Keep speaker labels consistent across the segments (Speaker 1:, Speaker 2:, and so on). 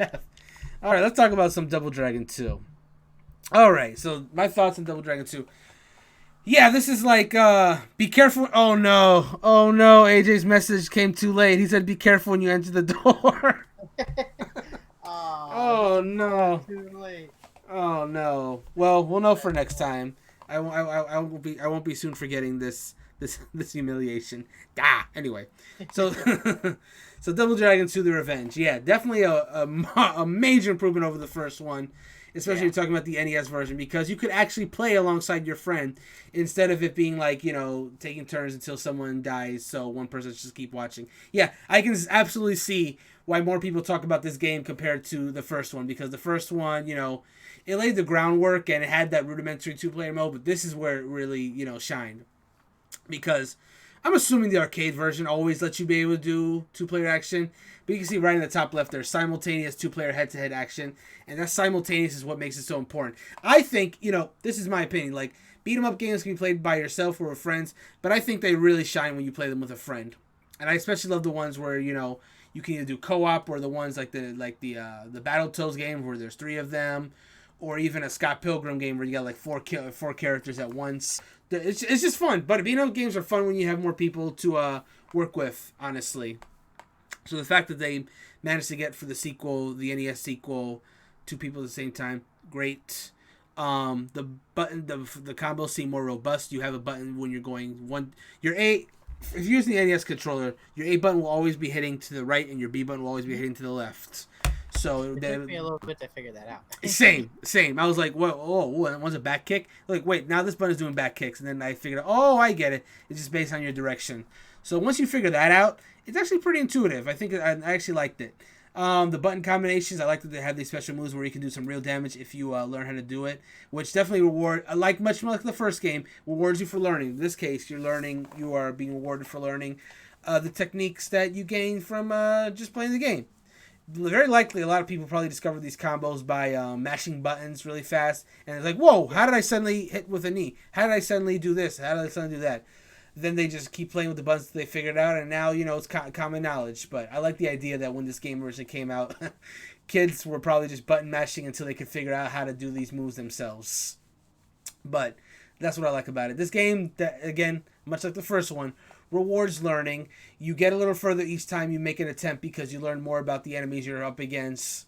Speaker 1: death. All right, let's talk about some Double Dragon 2. All right, so my thoughts on Double Dragon 2. Yeah, this is like, be careful. Oh no. Oh no, AJ's message came too late. He said, be careful when you enter the door.
Speaker 2: Aw,
Speaker 1: Oh
Speaker 2: too far,
Speaker 1: no.
Speaker 2: too late.
Speaker 1: Oh no. Well, we'll know for next time. I won't be soon forgetting this humiliation. Ah. Anyway, so so Double Dragon 2: The Revenge. Yeah, definitely a major improvement over the first one, especially
Speaker 2: Yeah.
Speaker 1: if you're talking about the NES version, because you could actually play alongside your friend instead of it being like, taking turns until someone dies, so one person just keep watching. Yeah, I can absolutely see why more people talk about this game compared to the first one, because the first one, it laid the groundwork and it had that rudimentary two-player mode, but this is where it really, shined. Because I'm assuming the arcade version always lets you be able to do two-player action, but you can see right in the top left there's simultaneous two-player head-to-head action, and that simultaneous is what makes it so important. I think, this is my opinion, like, beat 'em up games can be played by yourself or with friends, but I think they really shine when you play them with a friend. And I especially love the ones where, you can either do co-op, or the ones like the Battletoads game where there's three of them, or even a Scott Pilgrim game where you got like four characters at once. It's just fun. But beat 'em up games are fun when you have more people to work with, honestly. So the fact that they managed to get for the sequel, the NES sequel, two people at the same time, great. The button, the combos seem more robust. You have a button when you're going one. Your A, if you're using the NES controller, your A button will always be hitting to the right, and your B button will always be hitting to the left. So
Speaker 2: It took me a little bit to figure that out.
Speaker 1: same. I was like, whoa, one's a back kick. Like, wait, now this button is doing back kicks, and then I figured, oh, I get it. It's just based on your direction. So once you figure that out, it's actually pretty intuitive. I think I actually liked it. The button combinations, I like that they have these special moves where you can do some real damage if you learn how to do it, which definitely much more like the first game, rewards you for learning. In this case, you are being rewarded for learning the techniques that you gain from just playing the game. Very likely, a lot of people probably discovered these combos by mashing buttons really fast, and it's like, whoa, how did I suddenly hit with a knee? How did I suddenly do this? How did I suddenly do that? Then they just keep playing with the buttons they figured out, and now, it's common knowledge. But I like the idea that when this game originally came out, kids were probably just button mashing until they could figure out how to do these moves themselves. But that's what I like about it. This game, again, much like the first one, rewards learning. You get a little further each time you make an attempt because you learn more about the enemies you're up against.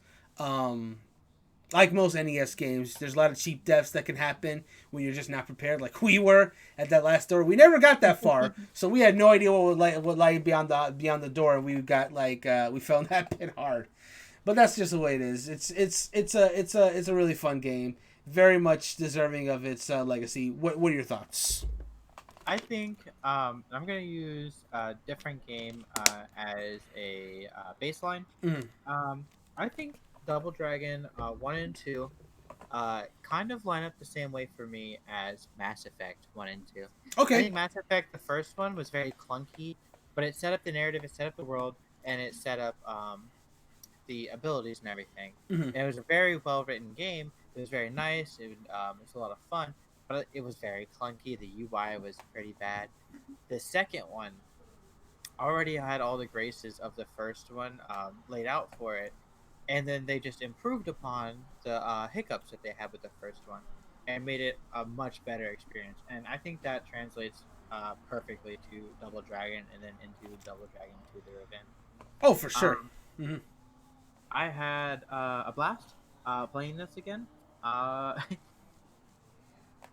Speaker 1: Like most NES games, there's a lot of cheap deaths that can happen when you're just not prepared, like we were at that last door. We never got that far, so we had no idea what would lie beyond the door. We got we fell in that pit hard. But that's just the way it is. It's a really fun game, very much deserving of its legacy. What are your thoughts?
Speaker 2: I think I'm gonna use a different game as a baseline.
Speaker 1: Mm.
Speaker 2: I think Double Dragon 1 and 2 kind of line up the same way for me as Mass Effect 1 and 2. I
Speaker 1: Okay.
Speaker 2: think Mass Effect, the first one, was very clunky, but it set up the narrative, it set up the world, and it set up the abilities and everything.
Speaker 1: Mm-hmm.
Speaker 2: And it was a very well written game. It was very nice. It was a lot of fun, but it was very clunky. The UI was pretty bad. The second one already had all the graces of the first one laid out for it, and then they just improved upon the hiccups that they had with the first one and made it a much better experience. And I think that translates perfectly to Double Dragon and then into Double Dragon 2: The Revenge.
Speaker 1: Oh, for sure.
Speaker 2: Um,
Speaker 1: Mm-hmm.
Speaker 2: I had a blast playing this again. Uh,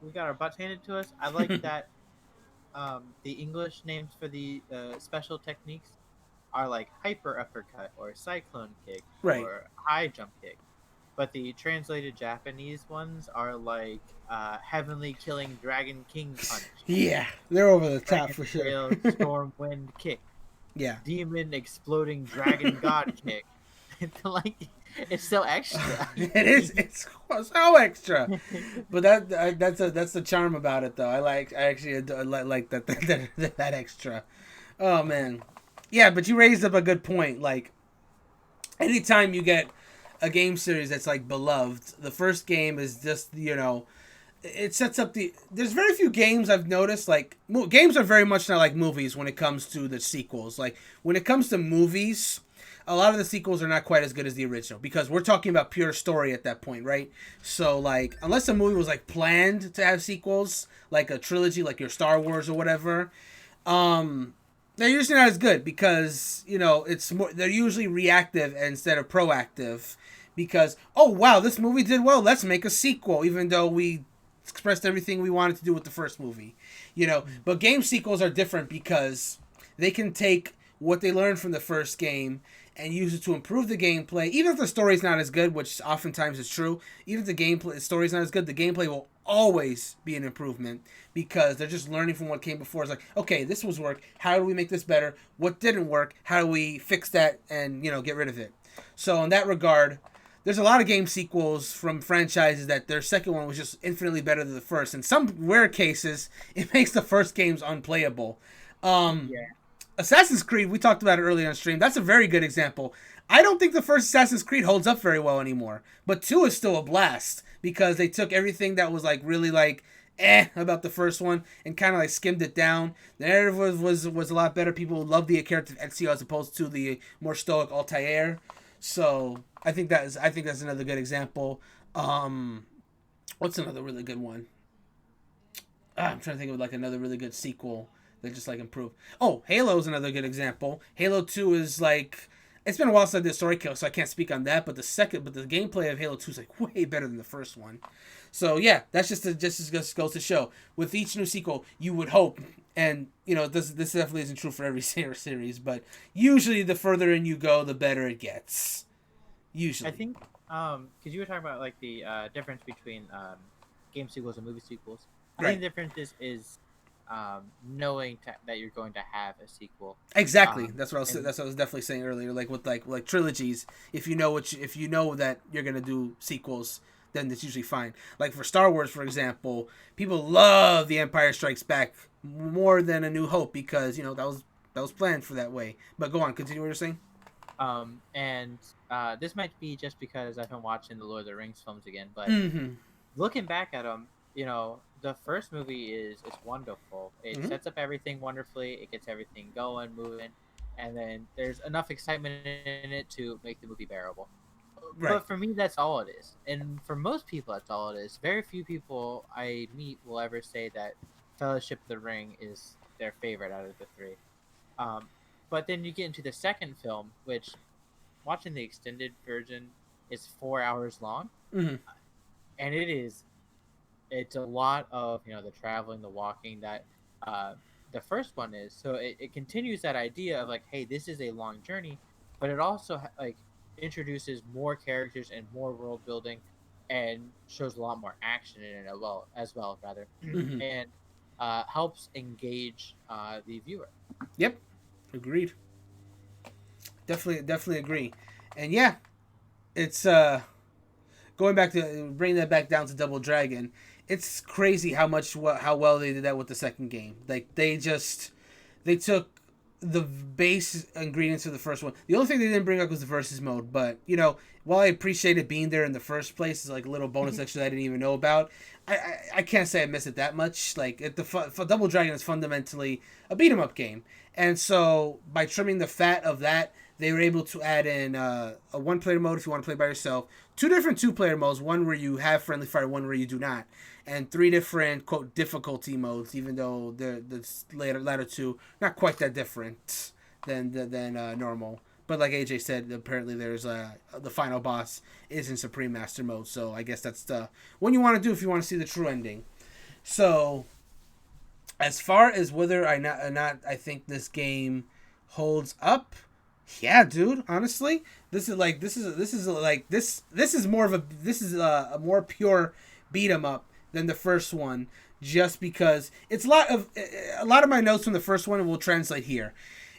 Speaker 2: we got our butts handed to us. I like that the English names for the special techniques are like hyper uppercut or cyclone kick
Speaker 1: Right.
Speaker 2: or high jump kick. But the translated Japanese ones are like heavenly killing dragon king punch,
Speaker 1: Yeah, they're over the top
Speaker 2: dragon
Speaker 1: for sure.
Speaker 2: tail storm wind kick,
Speaker 1: Yeah.
Speaker 2: demon exploding dragon god kick. It's like it's so extra.
Speaker 1: It is. It's so extra, but that's the charm about it, though. I actually like that extra. Oh man, yeah. But you raised up a good point. Like, anytime you get a game series that's like beloved, the first game is just it sets up the. There's very few games I've noticed. Like games are very much not like movies when it comes to the sequels. Like when it comes to movies. a lot of the sequels are not quite as good as the original because we're talking about pure story at that point, right? So like, unless a movie was like planned to have sequels, like a trilogy, like your Star Wars or whatever, they're usually not as good because it's more they're usually reactive instead of proactive because oh wow this movie did well, let's make a sequel even though we expressed everything we wanted to do with the first movie, But game sequels are different because they can take what they learned from the first game and use it to improve the gameplay. Even if the story's not as good, which oftentimes is true, even if the story's not as good, the gameplay will always be an improvement because they're just learning from what came before. It's like, okay, this was work. How do we make this better? What didn't work? How do we fix that and, get rid of it? So in that regard, there's a lot of game sequels from franchises that their second one was just infinitely better than the first. In some rare cases, it makes the first games unplayable.
Speaker 2: Yeah.
Speaker 1: Assassin's Creed, we talked about it earlier on stream. That's a very good example. I don't think the first Assassin's Creed holds up very well anymore, but 2 is still a blast because they took everything that was like really like about the first one and kind of like skimmed it down. The narrative was a lot better. People loved the character of Ezio as opposed to the more stoic Altair. So I think that's another good example. What's another really good one? I'm trying to think of like another really good sequel that just like improved. Oh, Halo's another good example. Halo 2 is like, it's been a while since I did story kill, so I can't speak on that. But the gameplay of Halo 2 is like way better than the first one. So yeah, that's just goes to show. With each new sequel, you would hope, and this definitely isn't true for every series, but usually the further in you go, the better it gets. Usually,
Speaker 2: I think because you were talking about like the difference between game sequels and movie sequels. I think the difference is knowing that you're going to have a sequel.
Speaker 1: Exactly. That's what I was definitely saying earlier. Like with like trilogies, if you know that you're gonna do sequels, then it's usually fine. Like for Star Wars, for example, people love The Empire Strikes Back more than A New Hope because that was planned for that way. But go on, continue what you're saying.
Speaker 2: And this might be just because I've been watching the Lord of the Rings films again, but looking back at them, the first movie is wonderful. It sets up everything wonderfully. It gets everything going, moving, and then there's enough excitement in it to make the movie bearable. Right. But for me, that's all it is, and for most people, that's all it is. Very few people I meet will ever say that Fellowship of the Ring is their favorite out of the three. But then you get into the second film, which watching the extended version is 4 hours long, and it's a lot of the traveling, the walking that the first one is. So it continues that idea of like, hey, this is a long journey, but it also like introduces more characters and more world building, and shows a lot more action in it as well rather, and helps engage the viewer.
Speaker 1: Yep, agreed. Definitely agree, and yeah, it's going back to bringing that back down to Double Dragon. It's crazy how well they did that with the second game. Like they took the base ingredients of the first one. The only thing they didn't bring up was the versus mode, but while I appreciate it being there in the first place, it's like a little bonus extra that I didn't even know about. I can't say I miss it that much. Like Double Dragon is fundamentally a beat 'em up game, and so by trimming the fat of that, they were able to add in a one-player mode if you want to play by yourself, 2 different 2-player modes, one where you have friendly fire, one where you do not, and 3 different quote difficulty modes, even though the latter 2 not quite that different than normal. But like AJ said, apparently there's the final boss is in Supreme Master mode, so I guess that's the one you want to do if you want to see the true ending. So as far as whether or not I think this game holds up, yeah, dude. Honestly, this is more of a more pure beat 'em up than the first one, just because it's a lot of my notes from the first one will translate here.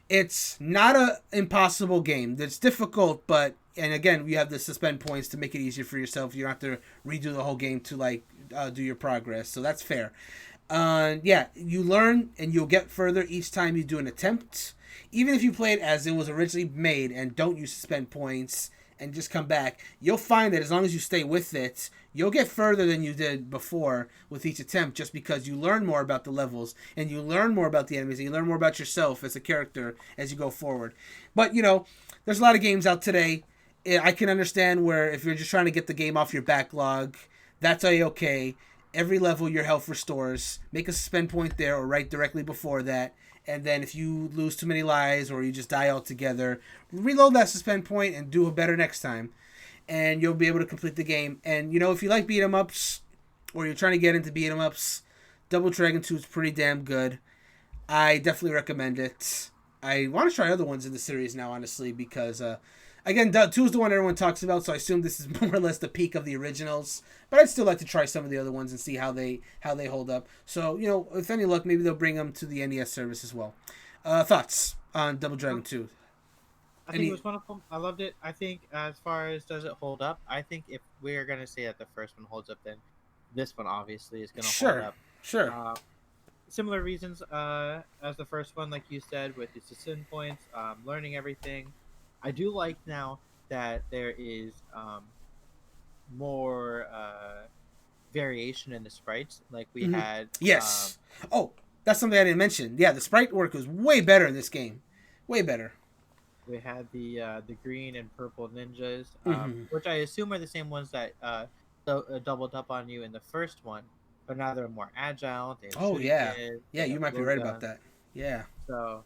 Speaker 1: It's not a impossible game. It's difficult, and again, you have to suspend points to make it easier for yourself. You don't have to redo the whole game to do your progress, so that's fair. Yeah, you learn and you'll get further each time you do an attempt. Even if you play it as it was originally made and don't use suspend points and just come back, you'll find that as long as you stay with it, you'll get further than you did before with each attempt, just because you learn more about the levels and you learn more about the enemies and you learn more about yourself as a character as you go forward. But there's a lot of games out today. I can understand where if you're just trying to get the game off your backlog, that's a-okay. Every level your health restores. Make a suspend point there or right directly before that. And then if you lose too many lives or you just die altogether, reload that suspend point and do it better next time. And you'll be able to complete the game. And, if you like beat 'em ups or you're trying to get into beat 'em ups, Double Dragon 2 is pretty damn good. I definitely recommend it. I want to try other ones in the series now, honestly, because, again, 2 is the one everyone talks about, so I assume this is more or less the peak of the originals. But I'd still like to try some of the other ones and see how they hold up. So, with any luck, maybe they'll bring them to the NES service as well. Thoughts on Double Dragon 2?
Speaker 2: I think it was wonderful. I loved it. I think as far as does it hold up, I think if we're going to say that the first one holds up, then this one obviously is going to hold up.
Speaker 1: Sure.
Speaker 2: Similar reasons as the first one, like you said, with the suspend points, learning everything. I do like now that there is more variation in the sprites, like we had.
Speaker 1: Yes. That's something I didn't mention. Yeah, the sprite work was way better in this game. Way better.
Speaker 2: We had the green and purple ninjas, which I assume are the same ones that doubled up on you in the first one, but now they're more agile.
Speaker 1: Yeah, you might be right about that. Yeah.
Speaker 2: So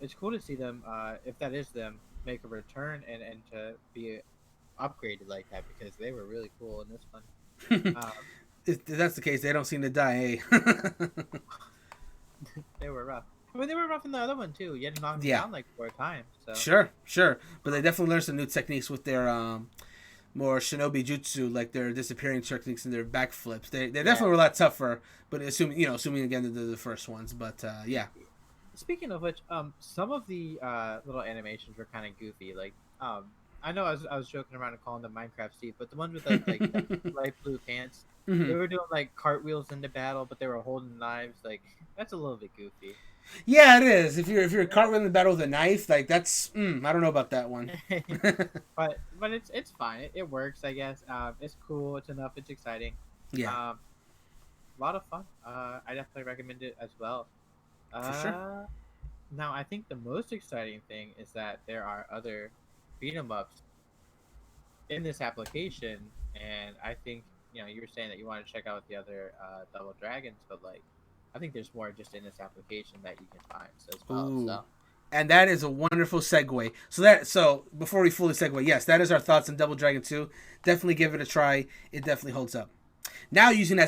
Speaker 2: it's cool to see them, if that is them, make a return and to be upgraded like that, because they were really cool in this one.
Speaker 1: If that's the case, they don't seem to die, eh?
Speaker 2: They were rough. I mean, they were rough in the other one too. You had to knock them down like 4 times. So.
Speaker 1: Sure. But they definitely learned some new techniques with their more shinobi jutsu, like their disappearing techniques and their backflips. They definitely were a lot tougher. But assuming again the first ones. But yeah.
Speaker 2: Speaking of which, some of the little animations were kind of goofy. Like I know I was joking around and calling them Minecraft Steve, but the ones with like light blue pants, they were doing like cartwheels into battle, but they were holding knives. Like that's a little bit goofy.
Speaker 1: Yeah, it is. If you're cartwheeling the battle with a knife, like that's I don't know about that one.
Speaker 2: but it's fine. It works, I guess. It's cool. It's enough. It's exciting.
Speaker 1: Yeah.
Speaker 2: A lot of fun. I definitely recommend it as well.
Speaker 1: For sure.
Speaker 2: Now, I think the most exciting thing is that there are other beat 'em ups in this application, and I think you were saying that you want to check out the other Double Dragons, but like. I think there's more just in this application that you can find as well.
Speaker 1: Ooh.
Speaker 2: So.
Speaker 1: And that is a wonderful segue. So before we fully segue, yes, that is our thoughts on Double Dragon 2. Definitely give it a try. It definitely holds up. Now using that